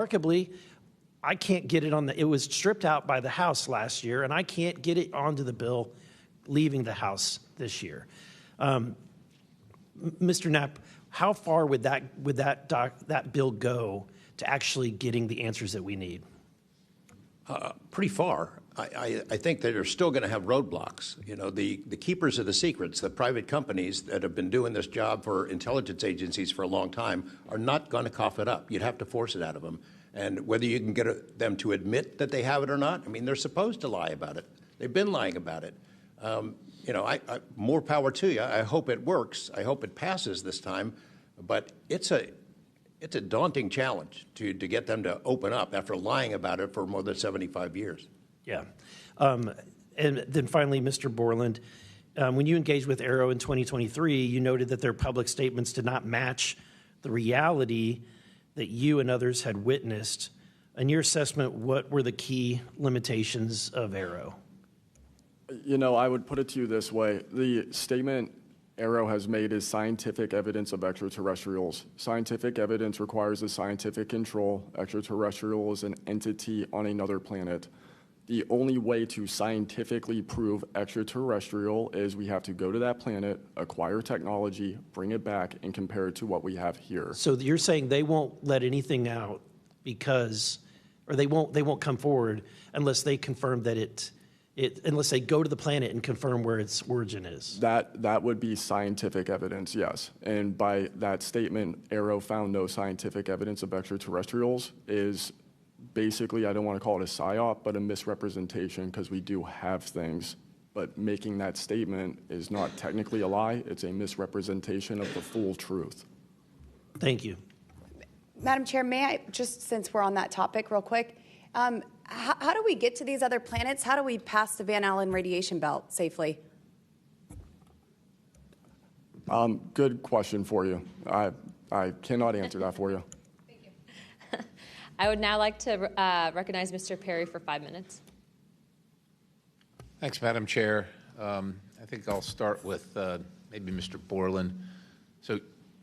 Remarkably, I can't get it on it was stripped out by the House last year, and I can't get it onto the bill leaving the House this year. Mr. Knapp, how far would that bill go to actually getting the answers that we need? Pretty far. I think that they're still going to have roadblocks. You know, the keepers of the secrets, the private companies that have been doing this job for intelligence agencies for a long time, are not going to cough it up. You'd have to force it out of them. And whether you can get them to admit that they have it or not, I mean, they're supposed to lie about it. They've been lying about it. You know, more power to you. I hope it works. I hope it passes this time. But it's a daunting challenge to get them to open up after lying about it for more than 75 years. Yeah. And then finally, Mr. Borland, when you engaged with AARO in 2023, you noted that their public statements did not match the reality that you and others had witnessed. In your assessment, what were the key limitations of AARO? You know, I would put it to you this way. The statement AARO has made is scientific evidence of extraterrestrials. Scientific evidence requires a scientific control. Extraterrestrial is an entity on another planet. The only way to scientifically prove extraterrestrial is we have to go to that planet, acquire technology, bring it back, and compare it to what we have here. So you're saying they won't let anything out because, or they won't come forward unless they confirm that unless they go to the planet and confirm where its origin is? That would be scientific evidence, yes. And by that statement, AARO found no scientific evidence of extraterrestrials is basically, I don't want to call it a psyop, but a misrepresentation, because we do have things. But making that statement is not technically a lie. It's a misrepresentation of the full truth. Thank you. Madam Chair, may I, just since we're on that topic real quick, how do we get to these other planets? How do we pass the Van Allen radiation belt safely? Good question for you. I cannot answer that for you. Thank you. I would now like to recognize Mr. Perry for 5 minutes. Thanks, Madam Chair. I think I'll start with maybe Mr. Borland. So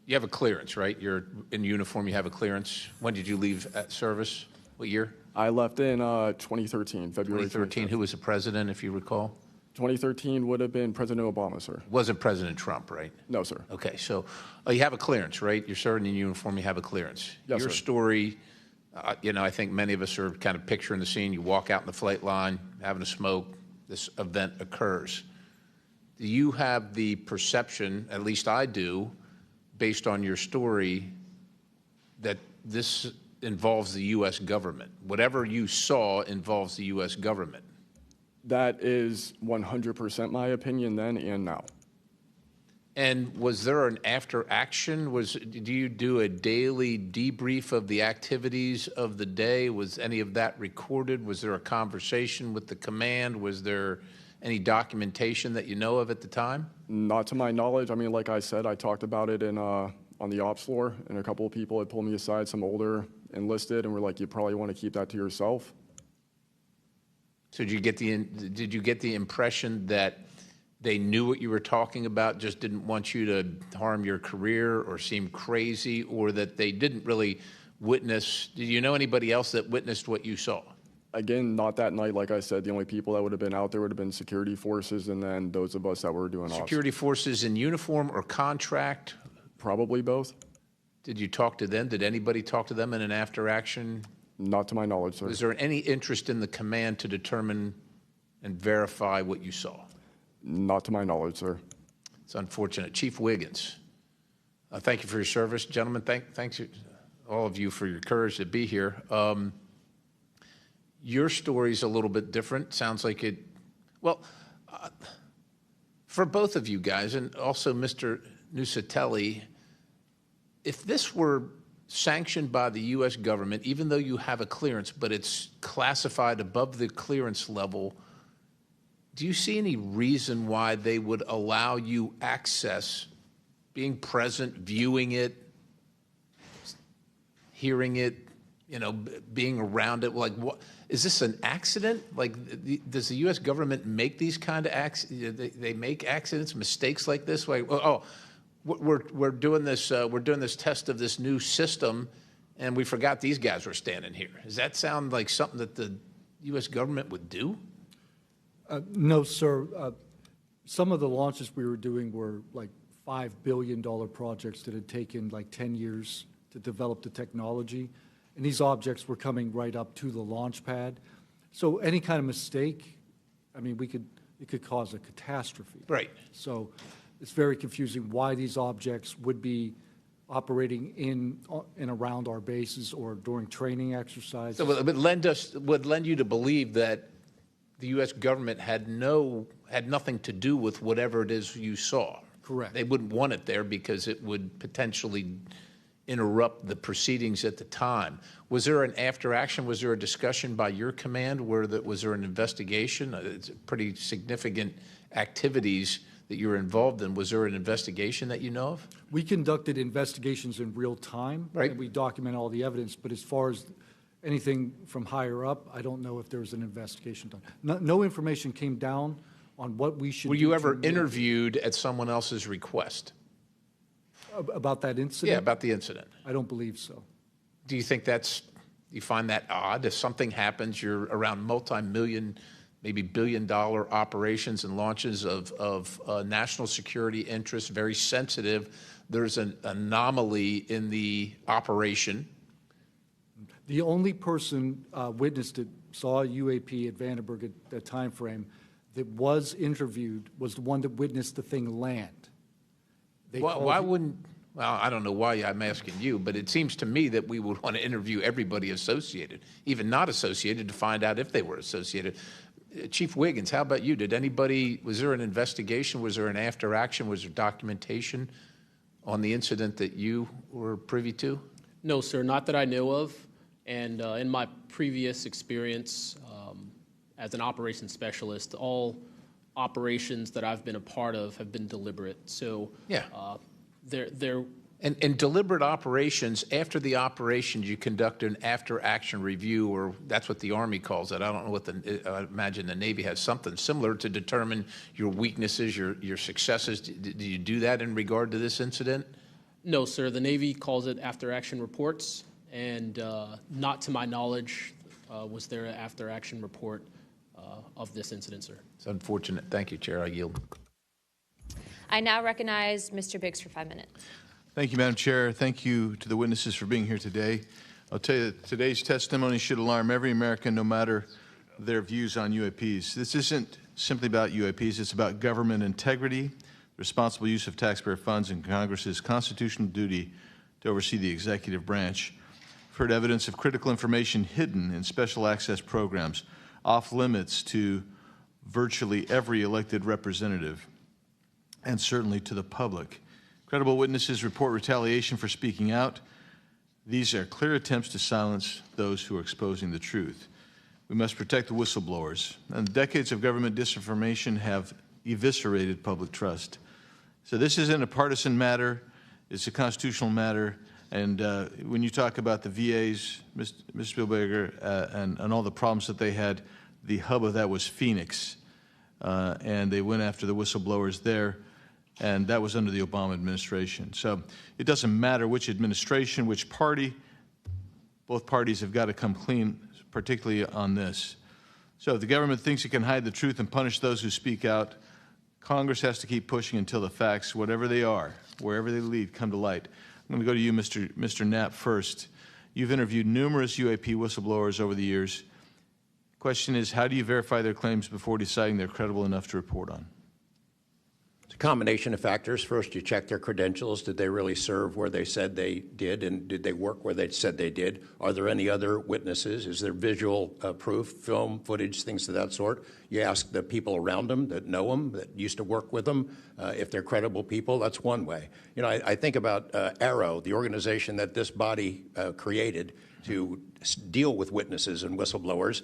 you have a clearance, right? You're in uniform, you have a clearance. When did you leave service? What year? I left in 2013, February 2013. Who was the president, if you recall? 2013 would have been President Obama, sir. Wasn't President Trump, right? No, sir. Okay, so you have a clearance, right? You're serving in uniform, you have a clearance. Yes, Your sir. story, you know, I think many of us are kind of picturing the scene. You walk out in the flight line, having a smoke, this event occurs. Do you have the perception, at least I do, based on your story, that this involves the U.S. government? Whatever you saw involves the U.S. government. That is 100% my opinion then and now. And was there an after action? Do you do a daily debrief of the activities of the day? Was any of that recorded? Was there a conversation with the command? Was there any documentation that you know of at the time? Not to my knowledge. I mean, like I said, I talked about it in on the ops floor, and a couple of people had pulled me aside, some older enlisted, and were like, you probably want to keep that to yourself. So did you get the impression that they knew what you were talking about, just didn't want you to harm your career or seem crazy, or that they didn't really witness? Did you know anybody else that witnessed what you saw? Again, not that night. Like I said, the only people that would have been out there would have been security forces, and then those of us that were doing ops. Security forces in uniform or contract? Probably both. Did you talk to them? Did anybody talk to them in an after action? Not to my knowledge, sir. Was there any interest in the command to determine and verify what you saw? Not to my knowledge, sir. It's unfortunate. Chief Wiggins, thank you for your service. Gentlemen, thanks all of you for your courage to be here. Your story's a little bit different. Sounds like it, well, for both of you guys, and also Mr. Nusatelli, if this were sanctioned by the U.S. government, even though you have a clearance, but it's classified above the clearance level, do you see any reason why they would allow you access, being present, viewing it, hearing it, you know, being around it? Like, what is this, an accident? Like, does the U.S. government make these kind of accidents? They make accidents, mistakes like this? Like, we're doing this test of this new system, and we forgot these guys were standing here. Does that sound like something that the U.S. government would do? No, sir. Some of the launches we were doing were like $5 billion projects that had taken like 10 years to develop the technology. And these objects were coming right up to the launch pad. So any kind of mistake, I mean, it could cause a catastrophe. Right. So it's very confusing why these objects would be operating in and around our bases or during training exercises. So it would lend you to believe that the U.S. government had nothing to do with whatever it is you saw. Correct. They wouldn't want it there because it would potentially interrupt the proceedings at the time. Was there an after action? Was there a discussion by your command? Was there an investigation? It's pretty significant activities that you were involved in. Was there an investigation that you know of? We conducted investigations in real time. Right. And we document all the evidence. But as far as anything from higher up, I don't know if there was an investigation done. No information came down on what we should do. Were you ever interviewed at someone else's request? About that incident? Yeah, about the incident. I don't believe so. Do you think you find that odd? If something happens, you're around multi-million, maybe billion-dollar operations and launches of national security interests, very sensitive. There's an anomaly in the operation. The only person witnessed it, saw a UAP at Vandenberg at that time frame, that was interviewed was the one that witnessed the thing land. Why wouldn't, well, I don't know why I'm asking you, but it seems to me that we would want to interview everybody associated, even not associated, to find out if they were associated. Chief Wiggins, how about you? Was there an investigation? Was there an after action? Was there documentation on the incident that you were privy to? No, sir, not that I know of. And in my previous experience as an operations specialist, all operations that I've been a part of have been deliberate. So yeah. They're And deliberate operations, after the operation, you conduct an after-action review, or that's what the Army calls it. I don't know what I imagine the Navy has something similar to determine your weaknesses, your successes. Do you do that in regard to this incident? No, sir. The Navy calls it after-action reports, and not to my knowledge was there an after-action report of this incident, sir. It's unfortunate. Thank you, Chair. I yield. I now recognize Mr. Biggs for 5 minutes. Thank you, Madam Chair. Thank you to the witnesses for being here today. I'll tell you that today's testimony should alarm every American, no matter their views on UAPs. This isn't simply about UAPs. It's about government integrity, responsible use of taxpayer funds, and Congress's constitutional duty to oversee the executive branch. I've heard evidence of critical information hidden in special access programs, off limits to virtually every elected representative, and certainly to the public. Credible witnesses report retaliation for speaking out. These are clear attempts to silence those who are exposing the truth. We must protect the whistleblowers. And decades of government disinformation have eviscerated public trust. So this isn't a partisan matter. It's a constitutional matter. And when you talk about the VAs, Ms. Spielberger, and all the problems that they had, the hub of that was Phoenix. And they went after the whistleblowers there. And that was under the Obama administration. So it doesn't matter which administration, which party, both parties have got to come clean, particularly on this. So if the government thinks it can hide the truth and punish those who speak out, Congress has to keep pushing until the facts, whatever they are, wherever they lead, come to light. I'm going to go to you, Mr. Knapp, first. You've interviewed numerous UAP whistleblowers over the years. Question is, how do you verify their claims before deciding they're credible enough to report on? Combination of factors. First, you check their credentials. Did they really serve where they said they did, and did they work where they said they did? Are there any other witnesses? Is there visual proof, film, footage, things of that sort? You ask the people around them that know them, that used to work with them, if they're credible people. That's one way. You know, I think about AARO, the organization that this body created to deal with witnesses and whistleblowers.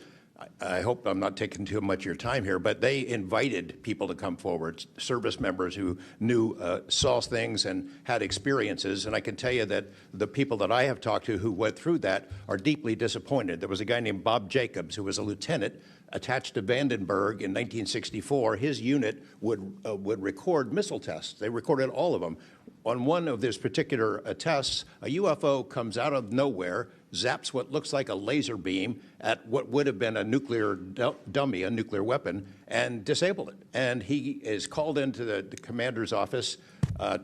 I hope I'm not taking too much of your time here, but they invited people to come forward, service members who knew, saw things and had experiences. And I can tell you that the people that I have talked to who went through that are deeply disappointed. There was a guy named Bob Jacobs who was a lieutenant attached to Vandenberg in 1964, his unit would record missile tests. They recorded all of them. On one of these particular tests, a UFO comes out of nowhere, zaps what looks like a laser beam at what would have been a nuclear dummy, a nuclear weapon, and disabled it. And he is called into the commander's office.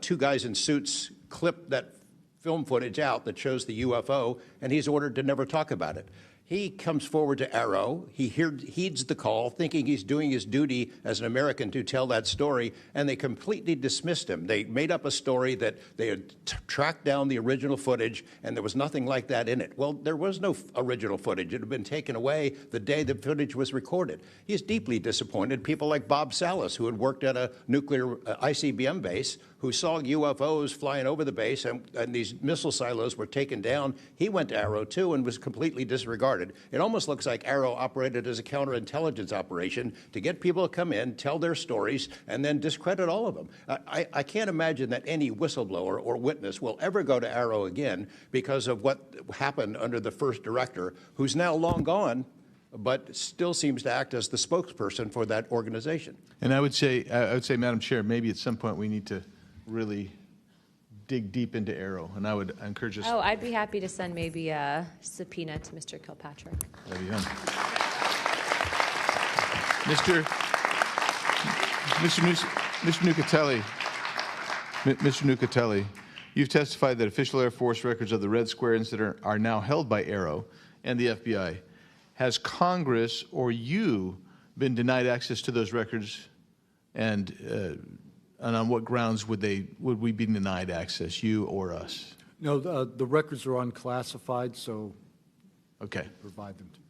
Two guys in suits clip that film footage out that shows the UFO, and he's ordered to never talk about it. He comes forward to Arrow. He heeds the call, thinking he's doing his duty as an American to tell that story, and they completely dismissed him. They made up a story that they had tracked down the original footage, and there was nothing like that in it. Well, there was no original footage. It had been taken away the day the footage was recorded. He's deeply disappointed. People like Bob Salas, who had worked at a nuclear ICBM base, who saw UFOs flying over the base, and these missile silos were taken down. He went to Arrow, too, and was completely disregarded. It almost looks like Arrow operated as a counterintelligence operation to get people to come in, tell their stories, and then discredit all of them. I can't imagine that any whistleblower or witness will ever go to Arrow again because of what happened under the first director, who's now long gone, but still seems to act as the spokesperson for that organization. And I would say, Madam Chair, maybe at some point we need to really dig deep into Arrow, and I would encourage us. Oh, I'd be happy to send maybe a subpoena to Mr. Kilpatrick. That'd be fun. Mr. Nucatelli, you've testified that official Air Force records of the Red Square incident are now held by Arrow and the FBI. Has Congress or you been denied access to those records, and on what grounds would we be denied access, you or us? No, the records are unclassified, so okay. Provide them to.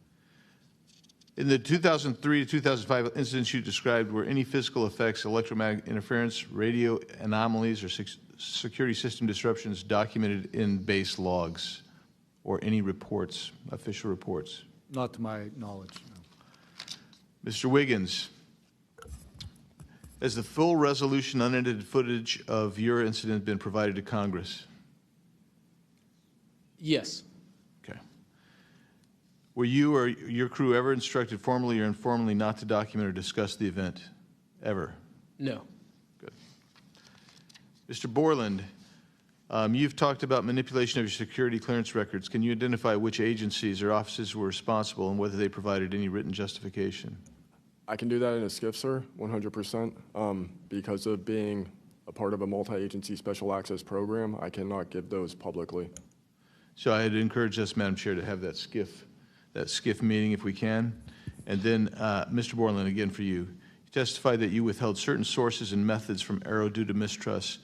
In the 2003 to 2005 incidents you described, were any physical effects, electromagnetic interference, radio anomalies, or security system disruptions documented in base logs or any reports, official reports? Not to my knowledge, no. Mr. Wiggins, has the full resolution unedited footage of your incident been provided to Congress? Yes. Okay. Were you or your crew ever instructed formally or informally not to document or discuss the event? Ever? No. Good. Mr. Borland, you've talked about manipulation of your security clearance records. Can you identify which agencies or offices were responsible and whether they provided any written justification? I can do that in a skiff, sir, 100%. Because of being a part of a multi-agency special access program, I cannot give those publicly. So I'd encourage us, Madam Chair, to have that skiff meeting if we can. And then, Mr. Borland, again for you. You testified that you withheld certain sources and methods from Arrow due to mistrust.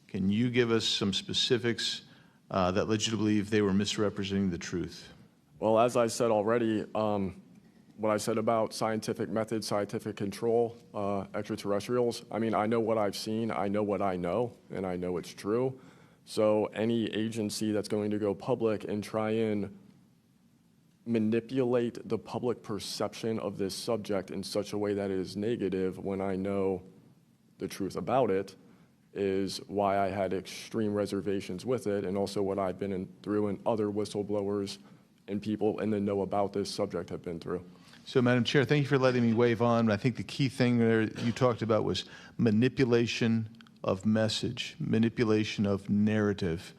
Can you give us some specifics that led you to believe they were misrepresenting the truth? Well, as I said already, what I said about scientific methods, scientific control, extraterrestrials, I mean, I know what I've seen, I know what I know, and I know it's true. So any agency that's going to go public and try and manipulate the public perception of this subject in such a way that it is negative when I know the truth about it is why I had extreme reservations with it, and also what I've been through and other whistleblowers and people in the know about this subject have been through. So, Madam Chair, thank you for letting me wave on. I think the key thing there you talked about was manipulation of message, manipulation of narrative.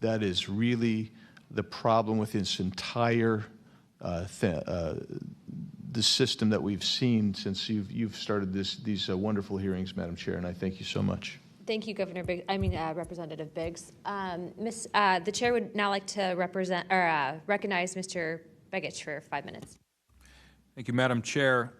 That is really the problem with this entire the system that we've seen since you've started these wonderful hearings, Madam Chair, and I thank you so much. Thank you, Representative Biggs. The chair would now like to recognize Mr. Begich for 5 minutes. Thank you, Madam Chair.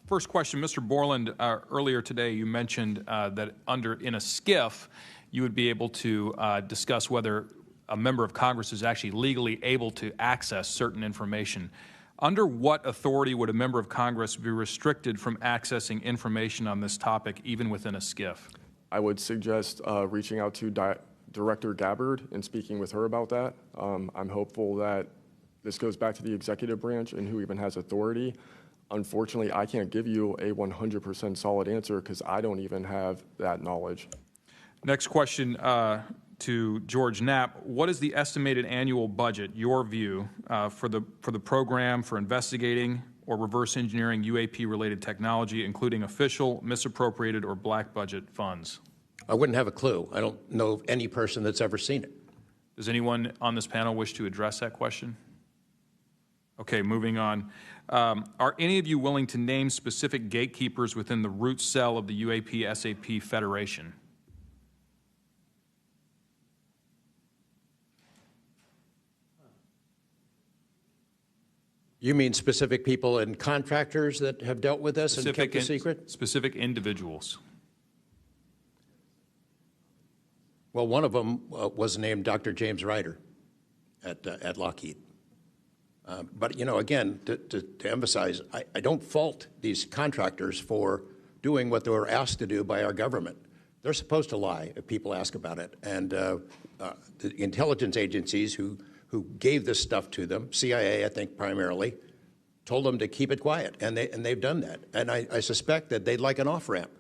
First question, Mr. Borland, earlier today you mentioned that in a skiff you would be able to discuss whether a member of Congress is actually legally able to access certain information. Under what authority would a member of Congress be restricted from accessing information on this topic, even within a skiff? I would suggest reaching out to Director Gabbard and speaking with her about that. I'm hopeful that this goes back to the executive branch and who even has authority. Unfortunately, I can't give you a 100% solid answer because I don't even have that knowledge. Next question to George Knapp. What is the estimated annual budget, your view, for the program for investigating or reverse engineering UAP-related technology, including official, misappropriated, or black budget funds? I wouldn't have a clue. I don't know of any person that's ever seen it. Does anyone on this panel wish to address that question? Okay, moving on. Are any of you willing to name specific gatekeepers within the root cell of the UAP-SAP Federation? You mean specific people and contractors that have dealt with this and kept the secret? Specific individuals. Well, one of them was named Dr. James Ryder at Lockheed. But, you know, again, to emphasize, I don't fault these contractors for doing what they were asked to do by our government. They're supposed to lie if people ask about it. And the intelligence agencies who gave this stuff to them, CIA, I think primarily, told them to keep it quiet, and they've done that. And I suspect that they'd like an off-ramp,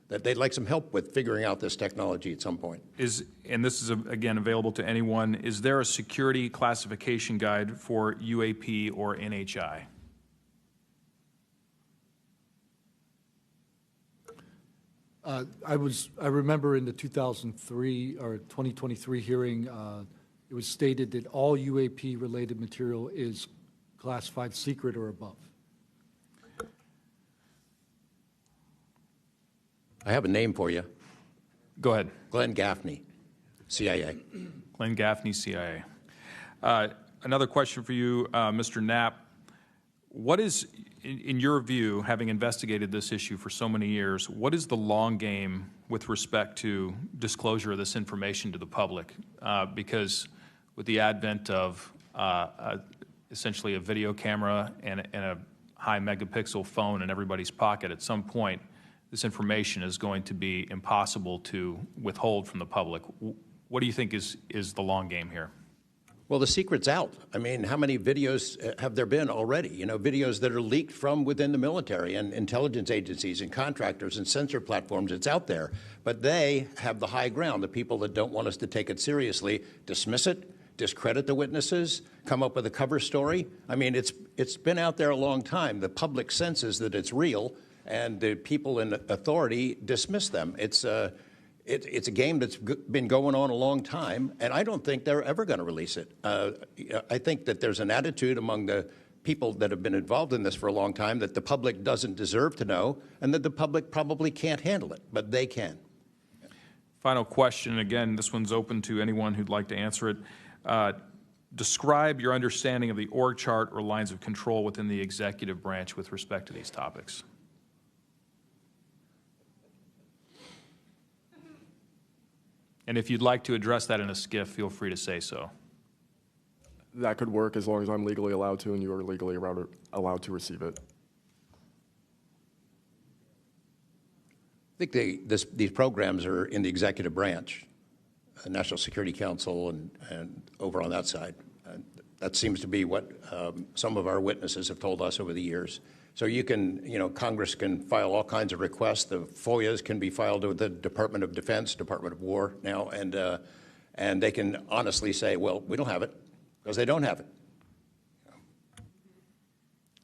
that they'd like some help with figuring out this technology at some point. And this is, again, available to anyone, is there a security classification guide for UAP or NHI? I remember in the 2003 or 2023 hearing, it was stated that all UAP-related material is classified secret or above. I have a name for you. Go ahead. Glenn Gaffney, CIA. Glenn Gaffney, CIA. Another question for you, Mr. Knapp. What is, in your view, having investigated this issue for so many years, what is the long game with respect to disclosure of this information to the public? Because with the advent of essentially a video camera and a high megapixel phone in everybody's pocket, at some point, this information is going to be impossible to withhold from the public. What do you think is the long game here? Well, the secret's out. I mean, how many videos have there been already? You know, videos that are leaked from within the military and intelligence agencies and contractors and sensor platforms. It's out there. But they have the high ground. The people that don't want us to take it seriously dismiss it, discredit the witnesses, come up with a cover story. I mean, it's been out there a long time. The public senses that it's real, and the people in authority dismiss them. It's a game that's been going on a long time, and I don't think they're ever going to release it. I think that there's an attitude among the people that have been involved in this for a long time that the public doesn't deserve to know, and that the public probably can't handle it, but they can. Final question, again, this one's open to anyone who'd like to answer it. Describe your understanding of the org chart or lines of control within the executive branch with respect to these topics. And if you'd like to address that in a skiff, feel free to say so. That could work as long as I'm legally allowed to and you are legally allowed to receive it. I think these programs are in the executive branch, the National Security Council, and over on that side. That seems to be what some of our witnesses have told us over the years. So you can, you know, Congress can file all kinds of requests. The FOIAs can be filed with the Department of Defense, Department of War now, and they can honestly say, well, we don't have it, because they don't have it.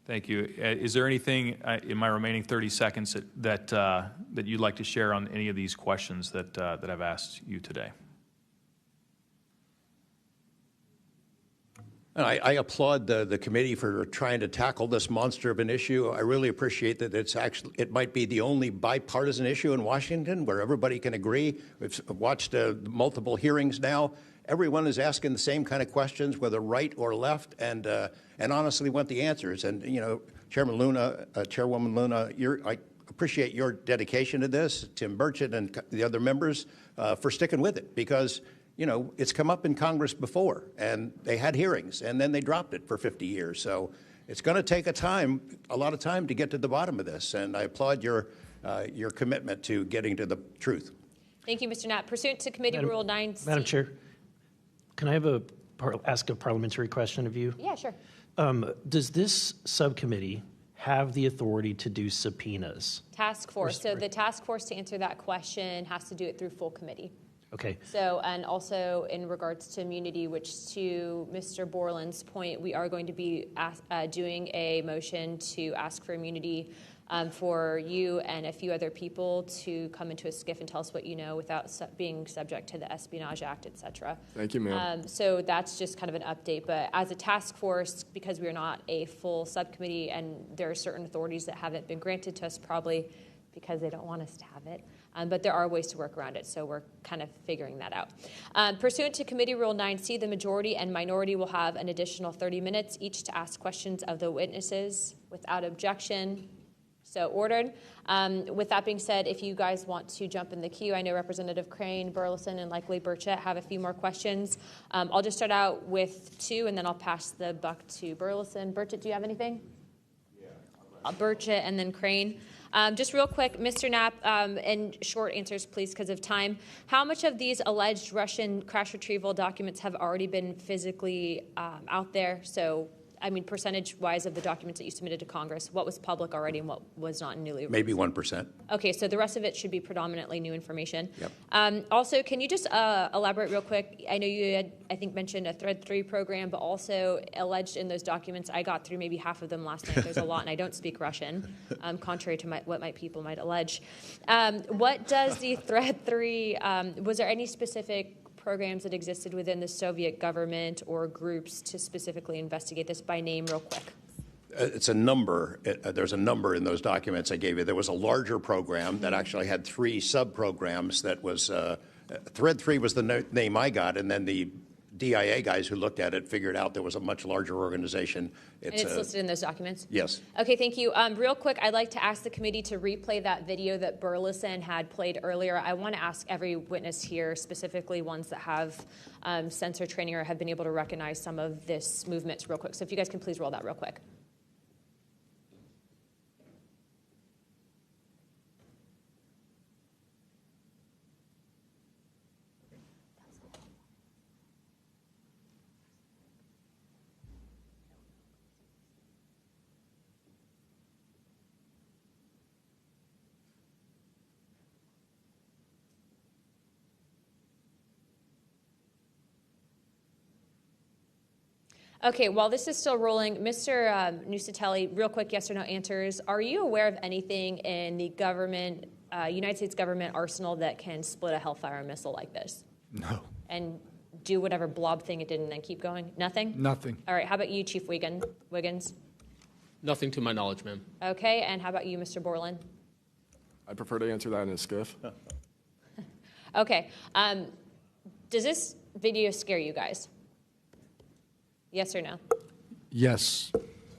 Thank you. Is there anything in my remaining 30 seconds that you'd like to share on any of these questions that I've asked you today? I applaud the committee for trying to tackle this monster of an issue. I really appreciate that it might be the only bipartisan issue in Washington where everybody can agree. We've watched multiple hearings now. Everyone is asking the same kind of questions, whether right or left, and honestly want the answers. And, you know, Chairman Luna, Chairwoman Luna, I appreciate your dedication to this, Tim Burchett and the other members, for sticking with it, because you know, it's come up in Congress before, and they had hearings, and then they dropped it for 50 years. So it's going to take a lot of time to get to the bottom of this, and I applaud your commitment to getting to the truth. Thank you, Mr. Knapp. Pursuant to Committee Rule 9C. Madam Chair, can I ask a parliamentary question of you? Yeah, sure. Does this subcommittee have the authority to do subpoenas? Task force. So the task force, to answer that question, has to do it through full committee. Okay. So, and also in regards to immunity, which to Mr. Borland's point, we are going to be doing a motion to ask for immunity for you and a few other people to come into a skiff and tell us what you know without being subject to the Espionage Act, et cetera. Thank you, ma'am. So that's just kind of an update. But as a task force, because we are not a full subcommittee and there are certain authorities that haven't been granted to us, probably because they don't want us to have it. But there are ways to work around it, so we're kind of figuring that out. Pursuant to Committee Rule 9C, the majority and minority will have an additional 30 minutes each to ask questions of the witnesses without objection. So ordered. With that being said, if you guys want to jump in the queue, I know Representative Crane, Burleson, and likely Burchett have a few more questions. I'll just start out with 2, and then I'll pass the buck to Burleson. Burchett, do you have anything? Yeah. Burchett and then Crane. Just real quick, Mr. Knapp, and short answers, please, because of time. How much of these alleged Russian crash retrieval documents have already been physically out there? So, I mean, percentage-wise of the documents that you submitted to Congress, what was public already and what was not newly? Maybe 1%. Okay, so the rest of it should be predominantly new information. Yep. Also, can you just elaborate real quick? I know you had, I think, mentioned a Thread 3 program, but also alleged in those documents, I got through maybe half of them last night. There's a lot, and I don't speak Russian, contrary to what my people might allege. What does the Thread 3, was there any specific programs that existed within the Soviet government or groups to specifically investigate this by name real quick? It's a number. There's a number in those documents I gave you. There was a larger program that actually had 3 sub-programs that was, Thread 3 was the name I got, and then the DIA guys who looked at it figured out there was a much larger organization. And it's listed in those documents? Yes. Okay, thank you. Real quick, I'd like to ask the committee to replay that video that Burleson had played earlier. I want to ask every witness here, specifically ones that have sensor training or have been able to recognize some of this movements real quick. So if you guys can please roll that real quick. Okay, while this is still rolling, Mr. Nusatelli, real quick yes or no answers. Are you aware of anything in the government, United States government arsenal that can split a Hellfire missile like this? No. And do whatever blob thing it did and then keep going? Nothing? Nothing. All right, how about you, Chief Wiggins? Nothing to my knowledge, ma'am. Okay, and how about you, Mr. Borland? I prefer to answer that in a skiff. Okay, does this video scare you guys? Yes or no? Yes.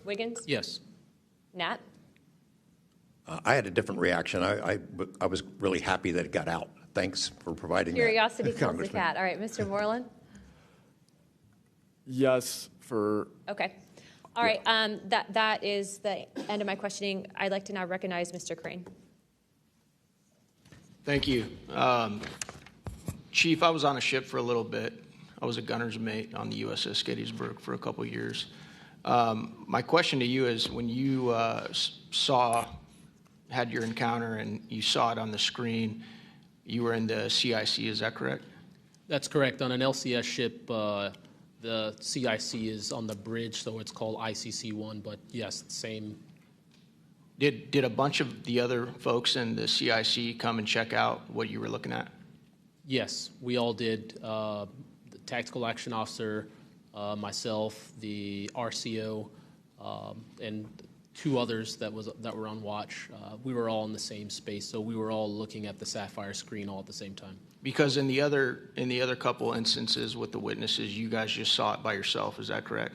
Wiggins? Yes. Nat? I had a different reaction. I was really happy that it got out. Thanks for providing Curiosity that, kills the Congressman. cat. All right, Mr. Borland? Yes, for Okay. All right, that is the end of my questioning. I'd like to now recognize Mr. Crane. Thank you. Chief, I was on a ship for a little bit. I was a gunner's mate on the USS Gettysburg for a couple of years. My question to you is, when you had your encounter and you saw it on the screen, you were in the CIC, is that correct? That's correct. On an LCS ship, the CIC is on the bridge, so it's called ICC-1, but yes, same. Did a bunch of the other folks in the CIC come and check out what you were looking at? Yes, we all did. The tactical action officer, myself, the RCO, and 2 others that were on watch. We were all in the same space, so we were all looking at the Sapphire screen all at the same time. Because in the other couple instances with the witnesses, you guys just saw it by yourself. Is that correct?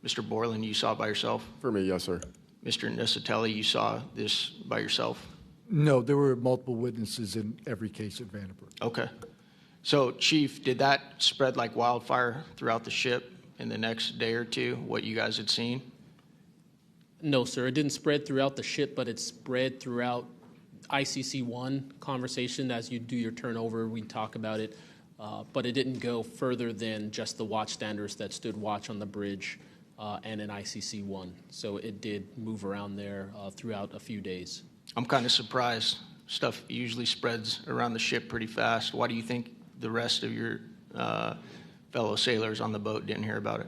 Mr. Borland, you saw it by yourself? me, yes, sir. Mr. Nusatelli, you saw this by yourself? No, there were multiple witnesses in every case at Vandenberg. Okay. So, Chief, did that spread like wildfire throughout the ship in the next day or two, what you guys had seen? No, sir. It didn't spread throughout the ship, but it spread throughout ICC-1 conversation. As you do your turnover, we talk about it. But it didn't go further than just the watchstanders that stood watch on the bridge and in ICC-1. So it did move around there throughout a few days. I'm kind of surprised. stuff usually spreads around the ship pretty fast. Why do you think the rest of your fellow sailors on the boat didn't hear about it?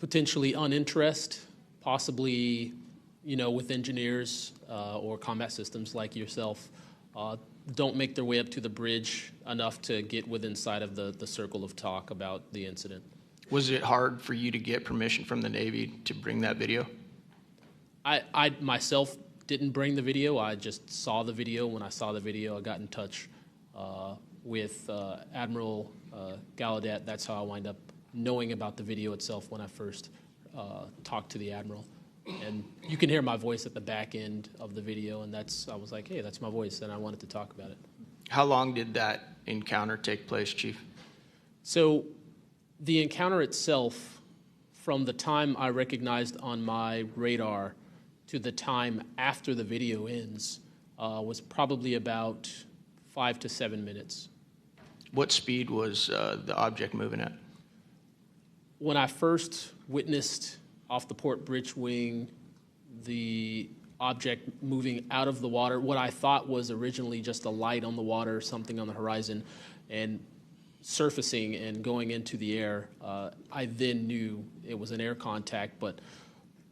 Potentially uninterest, possibly, with engineers or combat systems like yourself, don't make their way up to the bridge enough to get within sight of the circle of talk about the incident. Was it hard for you to get permission from the Navy to bring that video? I myself didn't bring the video. I just saw the video. When I saw the video, I got in touch with Admiral Gallaudet. That's how I wind up knowing about the video itself when I first talked to the Admiral. And you can hear my voice at the back end of the video, and I was like, hey, that's my voice, and I wanted to talk about it. How long did that encounter take place, Chief? So the encounter itself, from the time I recognized on my radar to the time after the video ends, was probably about 5 to 7 minutes. What speed was the object moving at? When I first witnessed off the port bridge wing the object moving out of the water, what I thought was originally just a light on the water, something on the horizon, and surfacing and going into the air, I then knew it was an air contact. But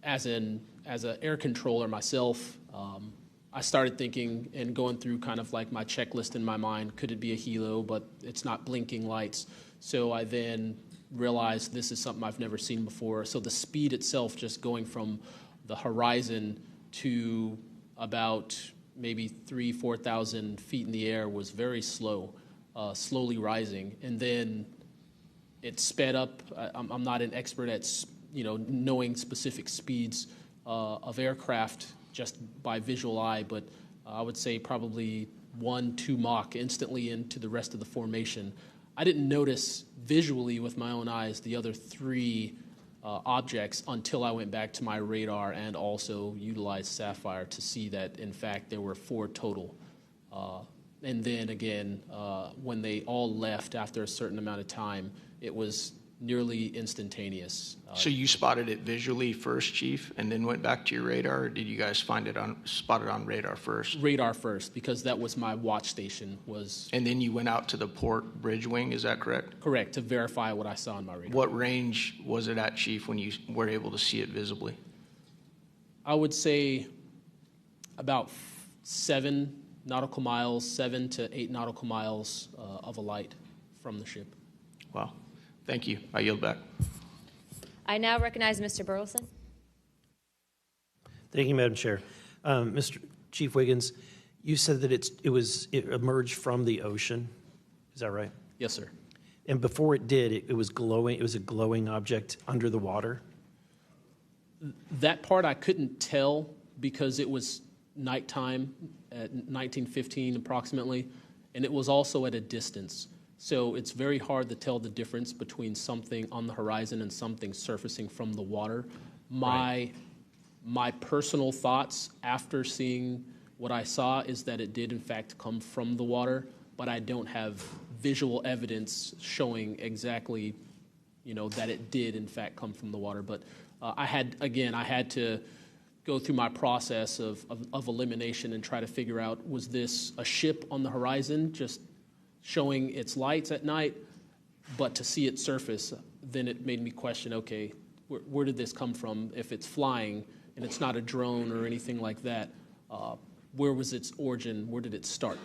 as an air controller myself, I started thinking and going through kind of like my checklist in my mind. Could it be a helo? But it's not blinking lights. So I then realized this is something I've never seen before. So the speed itself, just going from the horizon to about maybe 4,000 feet in the air, was very slow, slowly rising. And then it sped up. I'm not an expert at knowing specific speeds of aircraft just by visual eye, but I would say probably 1-2 Mach instantly into the rest of the formation. I didn't notice visually with my own eyes the other 3 objects until I went back to my radar and also utilized Sapphire to see that, in fact, there were 4 total. And then again, when they all left after a certain amount of time, it was nearly instantaneous. So you spotted it visually first, Chief, and then went back to your radar, or did you guys spot it on radar first? Radar first, because that was my watch station. And then you went out to the port bridge wing, is that correct? Correct, to verify what I saw on my radar. What range was it at, Chief, when you were able to see it visibly? I would say about 7 nautical miles, 7 to 8 nautical miles of a light from the ship. Wow. Thank you. I yield back. I now recognize Mr. Burleson. Thank you, Madam Chair. Mr. Chief Wiggins, you said that it emerged from the ocean. Is that right? Yes, sir. And before it did, it was glowing. It was a glowing object under the water. That part I couldn't tell because it was nighttime at 1915 approximately, and it was also at a distance. So it's very hard to tell the difference between something on the horizon and something surfacing from the water. My personal thoughts after seeing what I saw is that it did in fact come from the water, but I don't have visual evidence showing exactly, that it did in fact come from the water. But I had to go through my process of elimination and try to figure out, was this a ship on the horizon just showing its lights at night, but to see it surface, then it made me question, okay, where did this come from? If it's flying and it's not a drone or anything like that, where was its origin? Where did it start?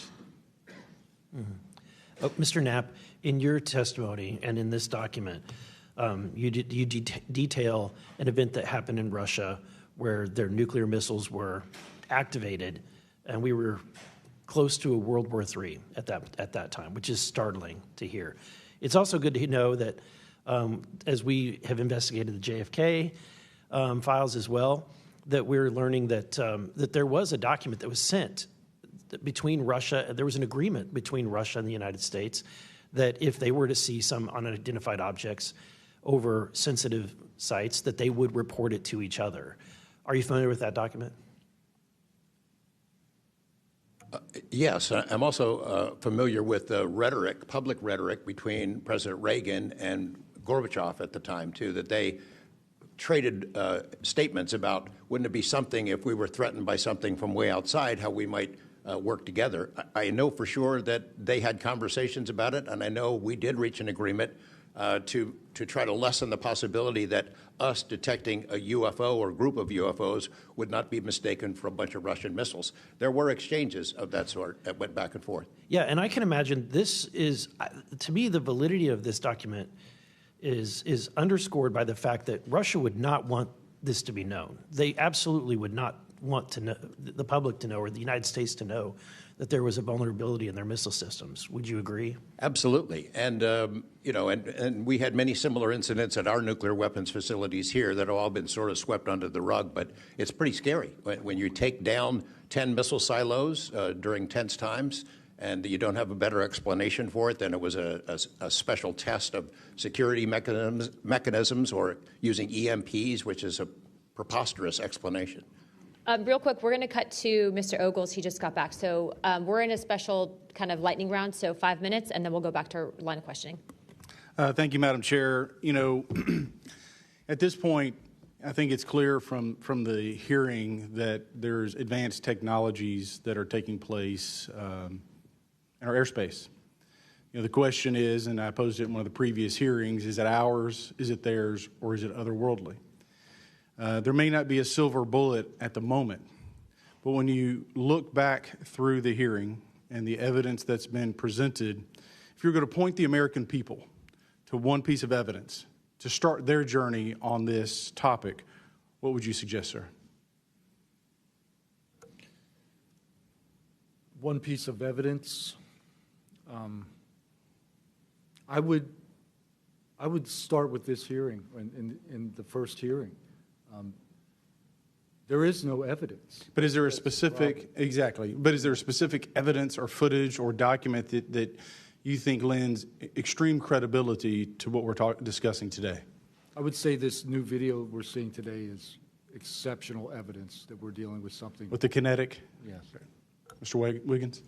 Mm-hmm. Mr. Knapp, in your testimony and in this document, you detail an event that happened in Russia where their nuclear missiles were activated, and we were close to a World War III at that time, which is startling to hear. It's also good to know that as we have investigated the JFK files as well, that we're learning that that there was a document that was sent between Russia. There was an agreement between Russia and the United States that if they were to see some unidentified objects over sensitive sites, that they would report it to each other. Are you familiar with that document? Yes, I'm also familiar with the rhetoric, public rhetoric between President Reagan and Gorbachev at the time, too, that they traded statements about wouldn't it be something if we were threatened by something from way outside, how we might work together. I know for sure that they had conversations about it, and I know we did reach an agreement to try to lessen the possibility that us detecting a UFO or group of UFOs would not be mistaken for a bunch of Russian missiles. There were exchanges of that sort that went back and forth. Yeah, and I can imagine this is, to me, the validity of this document is underscored by the fact that Russia would not want this to be known. They absolutely would not want to know, the public to know, or the United States to know that there was a vulnerability in their missile systems. Would you agree? Absolutely. And, you know, and we had many similar incidents at our nuclear weapons facilities here that have all been sort of swept under the rug, but it's pretty scary when you take down 10 missile silos during tense times and you don't have a better explanation for it than it was a special test of security mechanisms or using EMPs, which is a preposterous explanation. Real quick, we're going to cut to Mr. Ogles. He just got back. So we're in a special kind of lightning round, so 5 minutes, and then we'll go back to our line of questioning. Thank you, Madam Chair. You know, at this point, I think it's clear from the hearing that there's advanced technologies that are taking place in our airspace. You know, the question is, and I posed it in one of the previous hearings, is it ours, is it theirs, or is it otherworldly? There may not be a silver bullet at the moment, but when you look back through the hearing and the evidence that's been presented, if you're going to point the American people to one piece of evidence to start their journey on this topic, what would you suggest, sir? One piece of evidence. I would start with this hearing, in the first hearing. There is no evidence. But is there a specific, exactly, but is there a specific evidence or footage or document that you think lends extreme credibility to what we're discussing today? I would say this new video we're seeing today is exceptional evidence that we're dealing with something. With the kinetic? Yes. Mr. Wiggins?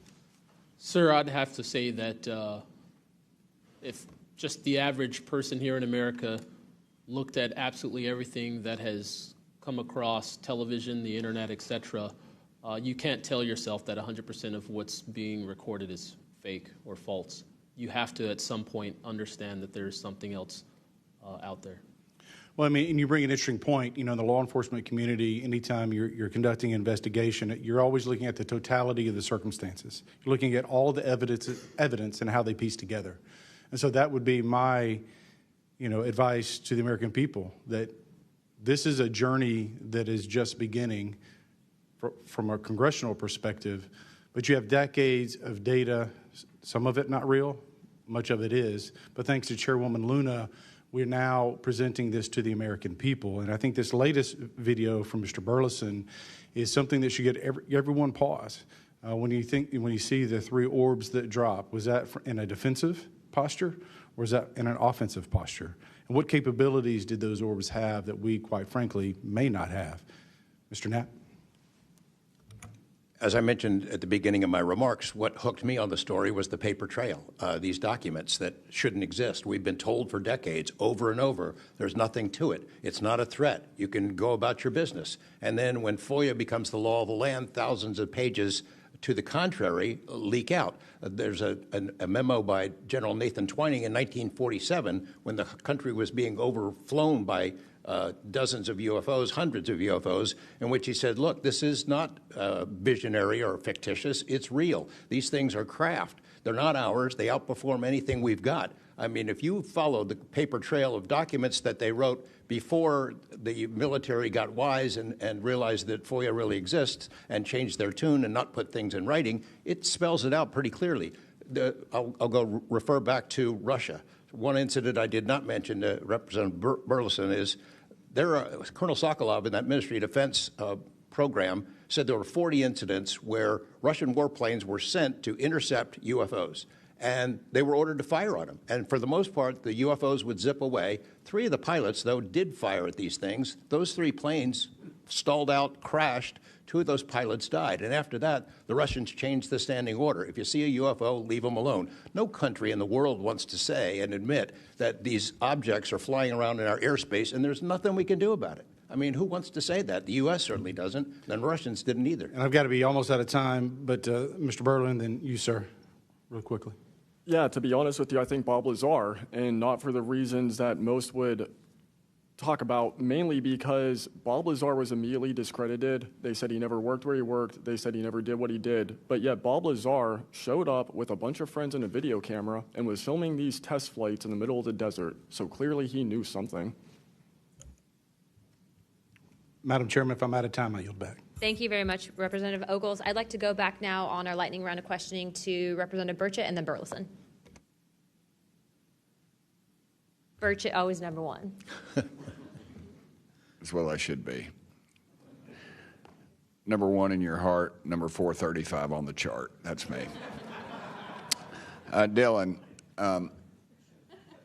Sir, I'd have to say that if just the average person here in America looked at absolutely everything that has come across television, the internet, etc., you can't tell yourself that 100% of what's being recorded is fake or false. You have to, at some point, understand that there's something else out there. Well, I mean, and you bring an interesting point. You know, in the law enforcement community, anytime you're conducting an investigation, you're always looking at the totality of the circumstances. You're looking at all the evidence and how they piece together. And so that would be my, advice to the American people, that this is a journey that is just beginning from a congressional perspective, but you have decades of data, some of it not real, much of it is, but thanks to Chairwoman Luna, we're now presenting this to the American people. And I think this latest video from Mr. Burleson is something that should get everyone pause. When you see the three orbs that drop, was that in a defensive posture, or was that in an offensive posture? And what capabilities did those orbs have that we, quite frankly, may not have? Mr. Knapp? As I mentioned at the beginning of my remarks, what hooked me on the story was the paper trail, these documents that shouldn't exist. We've been told for decades, over and over, there's nothing to it. It's not a threat. You can go about your business. And then when FOIA becomes the law of the land, thousands of pages to the contrary leak out. There's a memo by General Nathan Twining in 1947 when the country was being overflown by dozens of UFOs, hundreds of UFOs, in which he said, look, this is not visionary or fictitious. It's real. These things are craft. They're not ours. They outperform anything we've got. I mean, if you follow the paper trail of documents that they wrote before the military got wise and realized that FOIA really exists and changed their tune and not put things in writing, it spells it out pretty clearly. I'll go refer back to Russia. One incident I did not mention to Representative Burleson is Colonel Sokolov in that Ministry of Defense program said there were 40 incidents where Russian warplanes were sent to intercept UFOs. And they were ordered to fire on them. And for the most part, the UFOs would zip away. 3 of the pilots, though, did fire at these things. Those 3 planes stalled out, crashed. 2 of those pilots died. And after that, the Russians changed the standing order. If you see a UFO, leave them alone. No country in the world wants to say and admit that these objects are flying around in our airspace and there's nothing we can do about it. I mean, who wants to say that? The U.S. certainly doesn't, and the Russians didn't either. And I've got to be almost out of time, but Mr. Berlin, then you, sir, real quickly. Yeah, to be honest with you, I think Bob Lazar, and not for the reasons that most would talk about, mainly because Bob Lazar was immediately discredited. They said he never worked where he worked. They said he never did what he did. But yet Bob Lazar showed up with a bunch of friends and a video camera and was filming these test flights in the middle of the desert. So clearly he knew something. Madam Chairman, if I'm out of time, I yield back. Thank you very much, Representative Ogles. I'd like to go back now on our lightning round of questioning to Representative Burchett and then Burleson. Burchett, always number 1. As well I should be. Number 1 in your heart, number 435 on the chart. That's me. Dylan,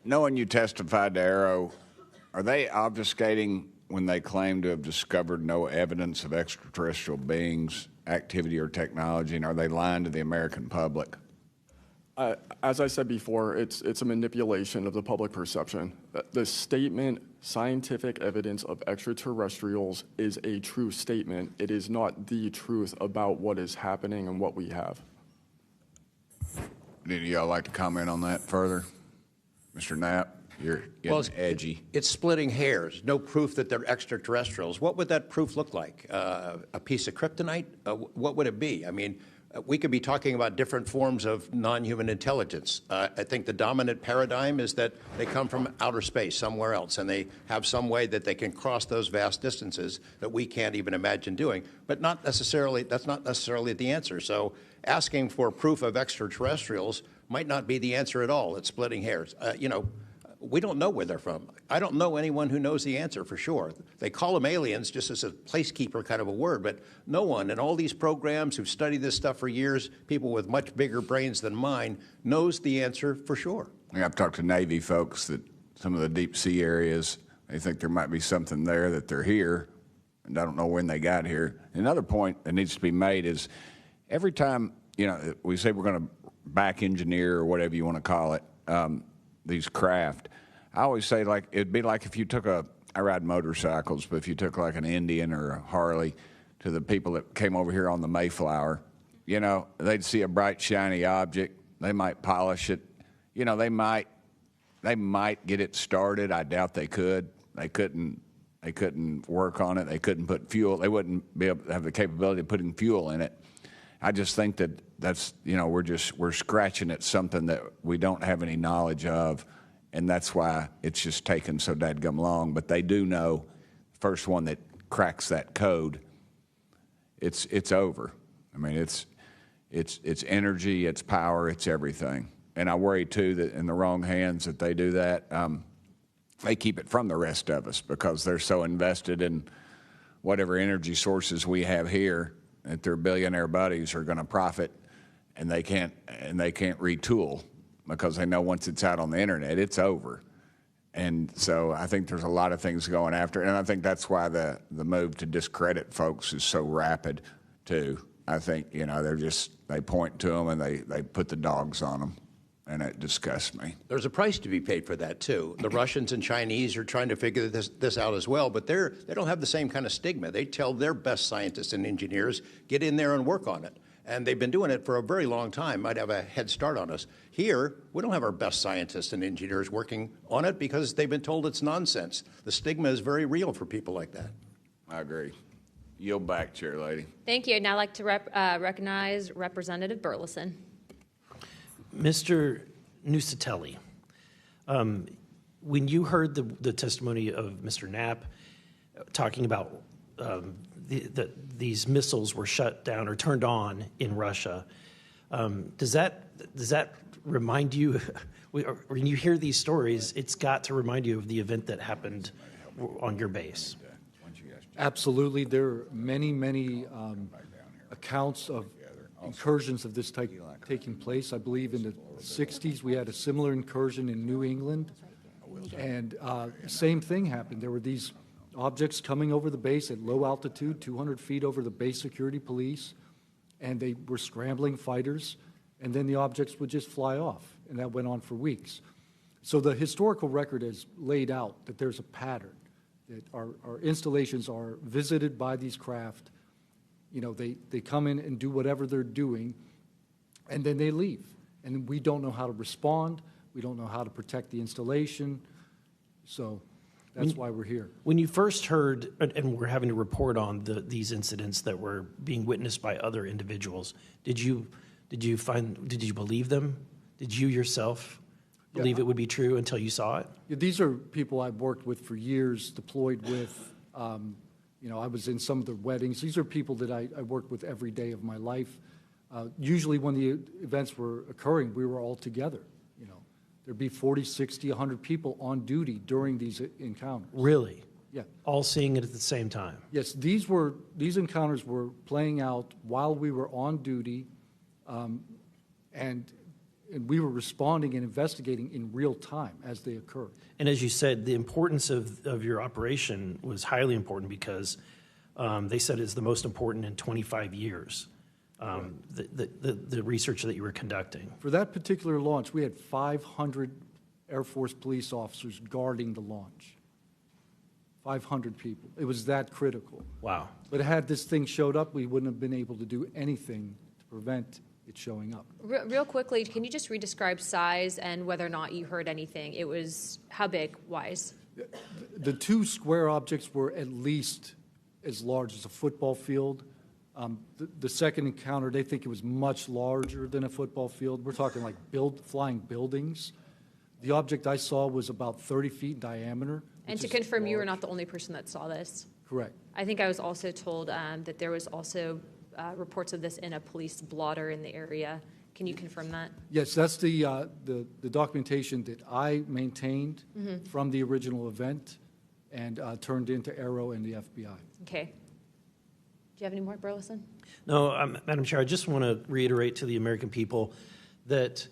knowing you testified to Arrow, are they obfuscating when they claim to have discovered no evidence of extraterrestrial beings, activity, or technology, and are they lying to the American public? As I said before, it's a manipulation of the public perception. The statement, scientific evidence of extraterrestrials, is a true statement. It is not the truth about what is happening and what we have. Any of y'all like to comment on that further? Mr. Knapp, you're getting edgy. It's splitting hairs. No proof that they're extraterrestrials. What would that proof look like? A piece of kryptonite? What would it be? I mean, we could be talking about different forms of non-human intelligence. I think the dominant paradigm is that they come from outer space, somewhere else, and they have some way that they can cross those vast distances that we can't even imagine doing. But not necessarily, that's not necessarily the answer. So asking for proof of extraterrestrials might not be the answer at all. It's splitting hairs. We don't know where they're from. I don't know anyone who knows the answer for sure. They call them aliens just as a placekeeper kind of a word, but no one in all these programs who've studied this stuff for years, people with much bigger brains than mine, knows the answer for sure. I've talked to Navy folks that some of the deep sea areas, they think there might be something there, that they're here, and I don't know when they got here. Another point that needs to be made is every time, we say we're going to back engineer or whatever you want to call it, these craft, I always say, like, it'd be like if you took I ride motorcycles, but if you took like an Indian or a Harley to the people that came over here on the Mayflower, they'd see a bright, shiny object. They might polish it. They might get it started. I doubt they could. They couldn't work on it. They couldn't put fuel. They wouldn't be able to have the capability of putting fuel in it. I just think that's we're scratching at something that we don't have any knowledge of, and that's why it's just taken so dadgum long. But they do know, the first one that cracks that code, it's over. I mean, it's energy, it's power, it's everything. And I worry too that in the wrong hands that they do that, they keep it from the rest of us because they're so invested in whatever energy sources we have here that their billionaire buddies are going to profit, and they can't retool because they know once it's out on the internet, it's over. And so I think there's a lot of things going after it, and I think that's why the move to discredit folks is so rapid too. I think they point to them and they put the dogs on them, and it disgusts me. There's a price to be paid for that too. The Russians and Chinese are trying to figure this out as well, but they don't have the same kind of stigma. They tell their best scientists and engineers, get in there and work on it. And they've been doing it for a very long time, might have a head start on us. Here, we don't have our best scientists and engineers working on it because they've been told it's nonsense. The stigma is very real for people like that. I agree. Yield back, Chair Lady. Thank you. Now I'd like to recognize Representative Burleson. Mr. Nusatelli, when you heard the testimony of Mr. Knapp talking about these missiles were shut down or turned on in Russia, does that remind you, when you hear these stories, it's got to remind you of the event that happened on your base? Absolutely. There are many accounts of incursions of this type taking place. I believe in the 60s we had a similar incursion in New England, and same thing happened. There were these objects coming over the base at low altitude, 200 feet over the base security police, and they were scrambling fighters, and then the objects would just fly off, and that went on for weeks. So the historical record has laid out that there's a pattern, that our installations are visited by these craft. You know, they come in and do whatever they're doing, and then they leave. And we don't know how to respond. We don't know how to protect the installation. So that's why we're here. When you first heard, and we're having to report on these incidents that were being witnessed by other individuals, did you believe them? Did you yourself believe it would be true until you saw it? Yeah, these are people I've worked with for years, deployed with. You know, I was in some of their weddings. These are people that I worked with every day of my life. Usually when the events were occurring, we were all together. You know, there'd be 40, 60, 100 people on duty during these encounters. Really? Yeah. All seeing it at the same time? Yes, these encounters were playing out while we were on duty, and we were responding and investigating in real time as they occurred. And as you said, the importance of your operation was highly important because they said it's the most important in 25 years, the research that you were conducting. For that particular launch, we had 500 Air Force police officers guarding the launch. 500 people. It was that critical. Wow. But had this thing showed up, we wouldn't have been able to do anything to prevent it showing up. Real quickly, can you just re-describe size and whether or not you heard anything? It was how big, wise? The two square objects were at least as large as a football field. The second encounter, they think it was much larger than a football field. We're talking like flying buildings. The object I saw was about 30 feet in diameter. And to confirm, you were not the only person that saw this. Correct. I think I was also told that there was also reports of this in a police blotter in the area. Can you confirm that? Yes, that's the documentation that I maintained from the original event and turned into Aero and the FBI. Okay. Do you have any more, Burleson? No, Madam Chair, I just want to reiterate to the American people that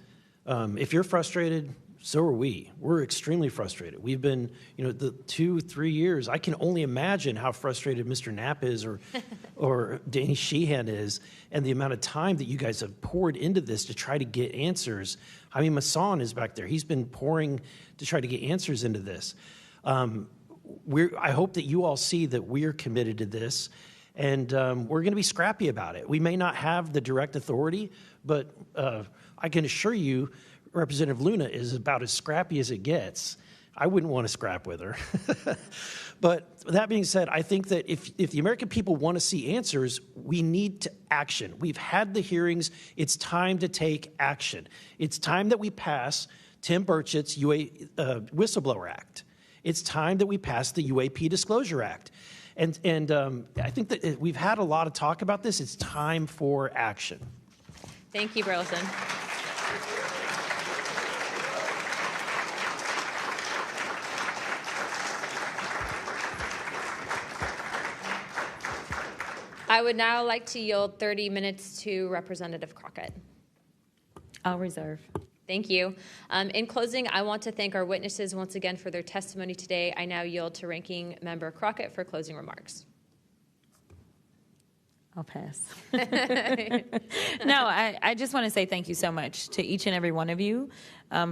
if you're frustrated, so are we. We're extremely frustrated. We've been, the 2-3 years. I can only imagine how frustrated Mr. Knapp is or Danny Sheehan is, and the amount of time that you guys have poured into this to try to get answers. I mean, Masson is back there. He's been pouring to try to get answers into this. I hope that you all see that we're committed to this, and we're going to be scrappy about it. We may not have the direct authority, but I can assure you, Representative Luna is about as scrappy as it gets. I wouldn't want to scrap with her. But that being said, I think that if the American people want to see answers, we need to action. We've had the hearings. It's time to take action. It's time that we pass Tim Burchett's Whistleblower Act. It's time that we pass the UAP Disclosure Act. And I think that we've had a lot of talk about this. It's time for action. Thank you, Burleson. I would now like to yield 30 minutes to Representative Crockett. I'll reserve. Thank you. In closing, I want to thank our witnesses once again for their testimony today. I now yield to Ranking Member Crockett for closing remarks. I'll pass. No, I just want to say thank you so much to each and every one of you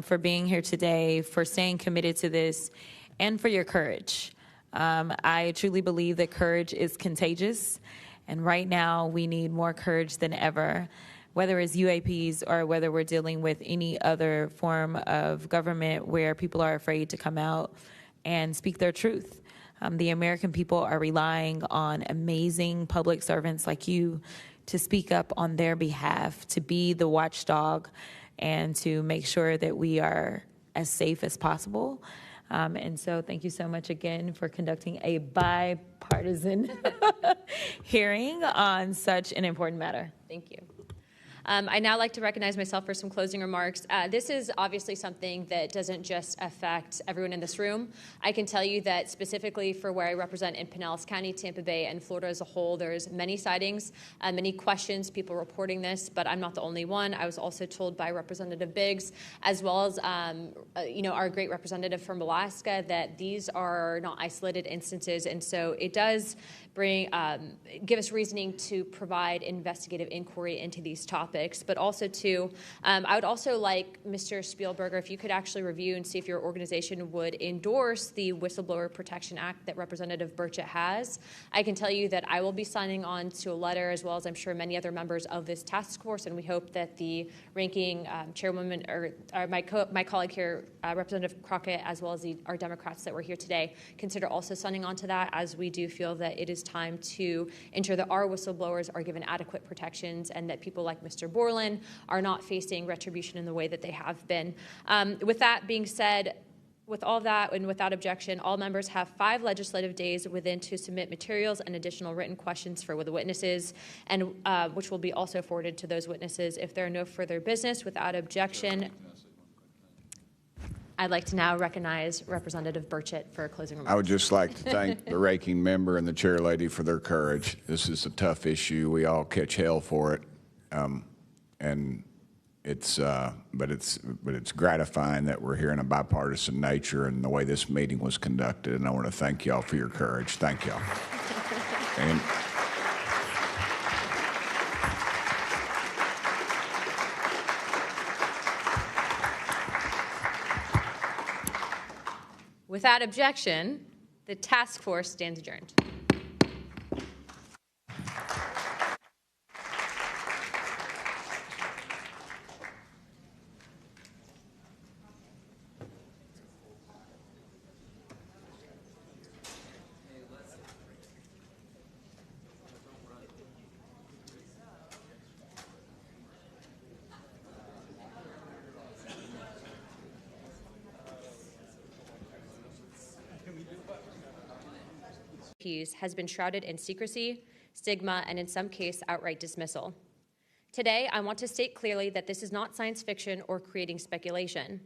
for being here today, for staying committed to this, and for your courage. I truly believe that courage is contagious. And right now, we need more courage than ever, whether it's UAPs or whether we're dealing with any other form of government where people are afraid to come out and speak their truth. The American people are relying on amazing public servants like you to speak up on their behalf, to be the watchdog, and to make sure that we are as safe as possible. And so thank you so much again for conducting a bipartisan hearing on such an important matter. Thank you. I'd now like to recognize myself for some closing remarks. This is obviously something that doesn't just affect everyone in this room. I can tell you that specifically for where I represent in Pinellas County, Tampa Bay, and Florida as a whole, there's many sightings, many questions, people reporting this, but I'm not the only one. I was also told by Representative Biggs, as well as our great representative from Alaska, that these are not isolated instances, and so it does give us reasoning to provide investigative inquiry into these topics, but also I would also like Mr. Spielberger, if you could actually review and see if your organization would endorse the Whistleblower Protection Act that Representative Burchett has. I can tell you that I will be signing on to a letter, as well as I'm sure many other members of this task force, and we hope that the ranking chairwoman, or my colleague here, Representative Crockett, as well as our Democrats that were here today, consider also signing on to that, as we do feel that it is time to ensure that our whistleblowers are given adequate protections and that people like Mr. Borland are not facing retribution in the way that they have been. With that being said, with all that and without objection, all members have 5 legislative days within to submit materials and additional written questions for the witnesses, and which will be also forwarded to those witnesses. If there are no further business, without objection, I'd like to now recognize Representative Burchett for closing remarks. I would just like to thank the ranking member and the chair lady for their courage. This is a tough issue. We all catch hell for it, and it's gratifying that we're here in a bipartisan nature and the way this meeting was conducted. And I want to thank y'all for your courage. Thank y'all. And without objection, the task force stands adjourned. Has been shrouded in secrecy, stigma, and in some case, outright dismissal. Today, I want to state clearly that this is not science fiction or creating speculation.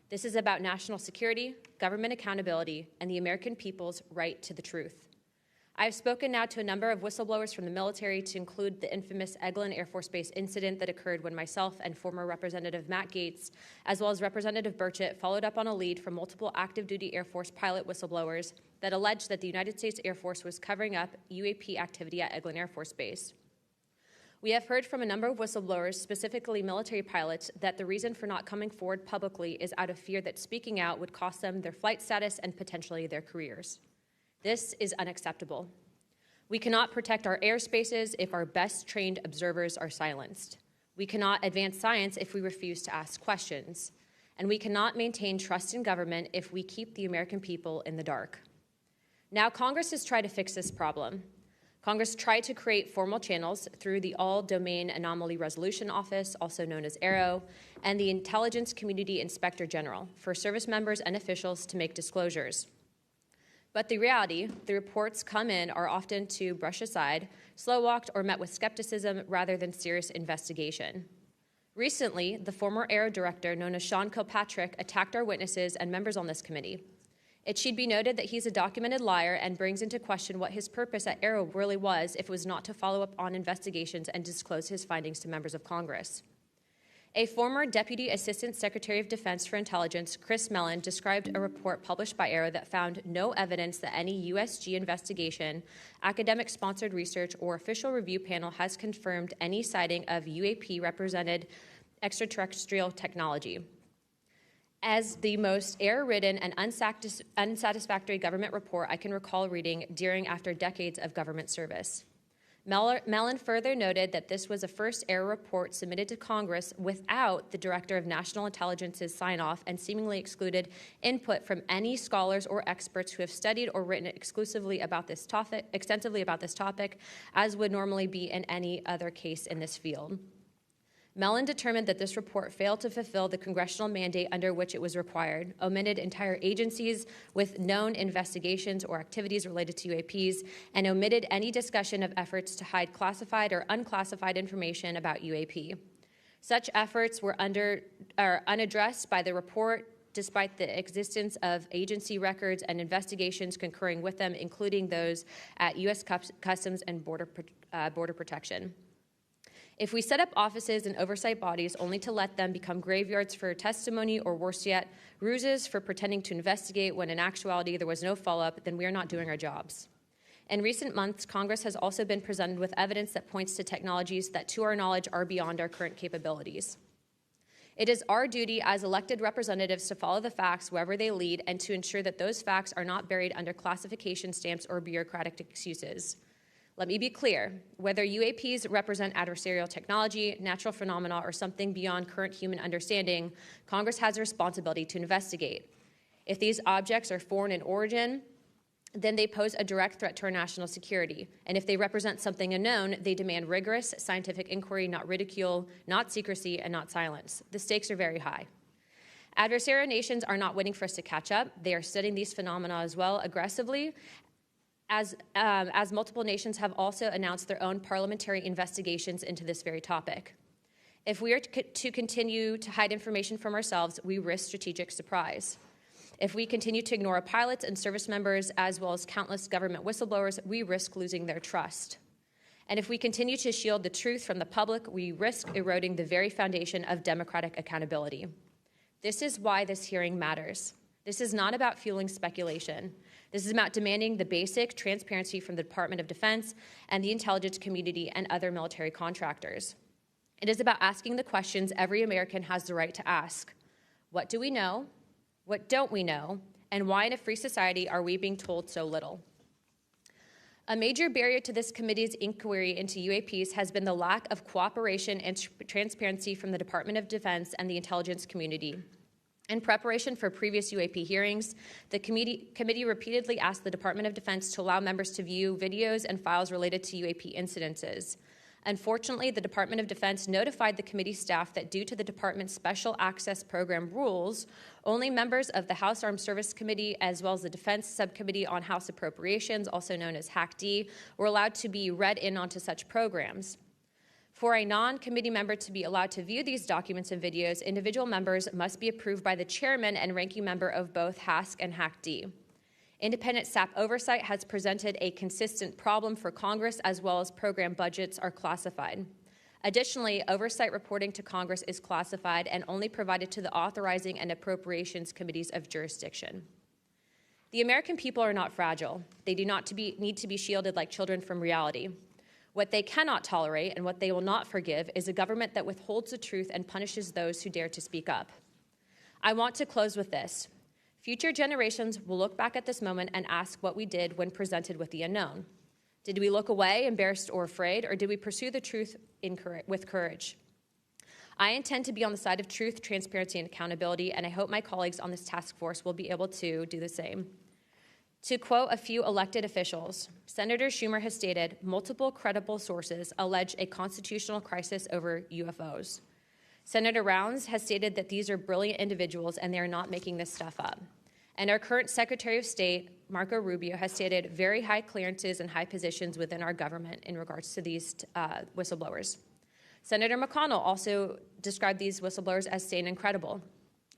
This is about national security, government accountability, and the American people's right to the truth. I have spoken now to a number of whistleblowers from the military, to include the infamous Eglin Air Force Base incident that occurred when myself and former Representative Matt Gaetz, as well as Representative Burchett, followed up on a lead from multiple active duty Air Force pilot whistleblowers that alleged that the United States Air Force was covering up UAP activity at Eglin Air Force Base. We have heard from a number of whistleblowers, specifically military pilots, that the reason for not coming forward publicly is out of fear that speaking out would cost them their flight status and potentially their careers. This is unacceptable. We cannot protect our airspaces if our best trained observers are silenced. We cannot advance science if we refuse to ask questions. And we cannot maintain trust in government if we keep the American people in the dark. Now, Congress has tried to fix this problem. Congress tried to create formal channels through the All-Domain Anomaly Resolution Office, also known as AARO, and the Intelligence Community Inspector General for service members and officials to make disclosures. But the reality, the reports come in are often to brush aside, slow-walked, or met with skepticism rather than serious investigation. Recently, the former AARO director, known as Sean Kilpatrick, attacked our witnesses and members on this committee. It should be noted that he's a documented liar and brings into question what his purpose at AARO really was if it was not to follow up on investigations and disclose his findings to members of Congress. A former Deputy Assistant Secretary of Defense for Intelligence, Chris Mellon, described a report published by AARO that found no evidence that any USG investigation, academic-sponsored research, or official review panel has confirmed any sighting of UAP-represented extraterrestrial technology. As the most error-ridden and unsatisfactory government report I can recall reading after decades of government service. Mellon further noted that this was a first error report submitted to Congress without the Director of National Intelligence's sign-off, and seemingly excluded input from any scholars or experts who have studied or written extensively about this topic, as would normally be in any other case in this field. Mellon determined that this report failed to fulfill the congressional mandate under which it was required, omitted entire agencies with known investigations or activities related to UAPs, and omitted any discussion of efforts to hide classified or unclassified information about UAP. Such efforts were unaddressed by the report, despite the existence of agency records and investigations concurring with them, including those at U.S. Customs and Border Protection. If we set up offices and oversight bodies only to let them become graveyards for testimony, or worse yet, ruses for pretending to investigate when in actuality there was no follow-up, then we are not doing our jobs. In recent months, Congress has also been presented with evidence that points to technologies that, to our knowledge, are beyond our current capabilities. It is our duty as elected representatives to follow the facts wherever they lead and to ensure that those facts are not buried under classification stamps or bureaucratic excuses. Let me be clear, whether UAPs represent adversarial technology, natural phenomena, or something beyond current human understanding, Congress has a responsibility to investigate. If these objects are foreign in origin, then they pose a direct threat to our national security. And if they represent something unknown, they demand rigorous scientific inquiry, not ridicule, not secrecy, and not silence. The stakes are very high. Adversarial nations are not waiting for us to catch up. They are studying these phenomena as well aggressively, as multiple nations have also announced their own parliamentary investigations into this very topic. If we are to continue to hide information from ourselves, we risk strategic surprise. If we continue to ignore our pilots and service members, as well as countless government whistleblowers, we risk losing their trust. And if we continue to shield the truth from the public, we risk eroding the very foundation of democratic accountability. This is why this hearing matters. This is not about fueling speculation. This is about demanding the basic transparency from the Department of Defense and the intelligence community and other military contractors. It is about asking the questions every American has the right to ask. What do we know? What don't we know? And why in a free society are we being told so little? A major barrier to this committee's inquiry into UAPs has been the lack of cooperation and transparency from the Department of Defense and the intelligence community. In preparation for previous UAP hearings, the committee repeatedly asked the Department of Defense to allow members to view videos and files related to UAP incidences. Unfortunately, the Department of Defense notified the committee staff that due to the department's Special Access Program rules, only members of the House Armed Service Committee, as well as the Defense Subcommittee on House Appropriations, also known as HAC-D, were allowed to be read in onto such programs. For a non-committee member to be allowed to view these documents and videos, individual members must be approved by the chairman and ranking member of both HASC and HAC-D. Independent SAP oversight has presented a consistent problem for Congress, as well as program budgets are classified. Additionally, oversight reporting to Congress is classified and only provided to the authorizing and appropriations committees of jurisdiction. The American people are not fragile. They do not need to be shielded like children from reality. What they cannot tolerate and what they will not forgive is a government that withholds the truth and punishes those who dare to speak up. I want to close with this. Future generations will look back at this moment and ask what we did when presented with the unknown. Did we look away, embarrassed or afraid, or did we pursue the truth with courage? I intend to be on the side of truth, transparency, and accountability, and I hope my colleagues on this task force will be able to do the same. To quote a few elected officials, Senator Schumer has stated, multiple credible sources allege a constitutional crisis over UFOs. Senator Rounds has stated that these are brilliant individuals and they are not making this stuff up. And our current Secretary of State, Marco Rubio, has stated very high clearances and high positions within our government in regards to these whistleblowers. Senator McConnell also described these whistleblowers as sane and credible.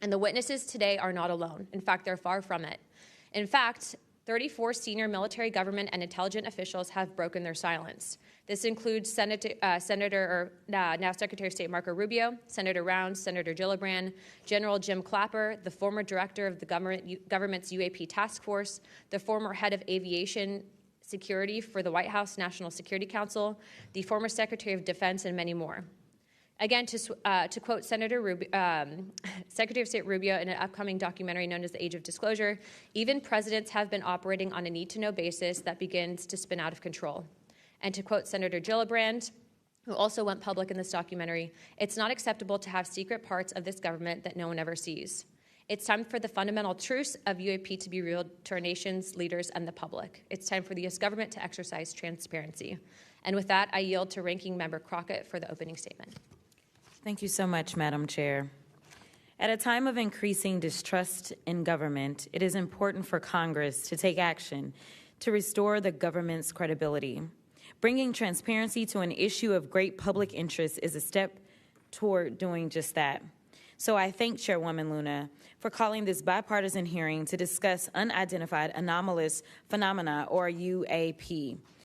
And the witnesses today are not alone. In fact, they're far from it. In fact, 34 senior military, government, and intelligence officials have broken their silence. This includes now Secretary of State Marco Rubio, Senator Rounds, Senator Gillibrand, General Jim Clapper, the former director of the government's UAP task force, the former head of aviation security for the White House National Security Council, the former Secretary of Defense, and many more. Again, to quote Secretary of State Rubio in an upcoming documentary known as The Age of Disclosure, even presidents have been operating on a need-to-know basis that begins to spin out of control. And to quote Senator Gillibrand, who also went public in this documentary, it's not acceptable to have secret parts of this government that no one ever sees. It's time for the fundamental truths of UAP to be revealed to our nation's leaders and the public. It's time for the U.S. government to exercise transparency. And with that, I yield to Ranking Member Crockett for the opening statement. Thank you so much, Madam Chair. At a time of increasing distrust in government, it is important for Congress to take action to restore the government's credibility. Bringing transparency to an issue of great public interest is a step toward doing just that. So I thank Chairwoman Luna for calling this bipartisan hearing to discuss unidentified anomalous phenomena, or UAP.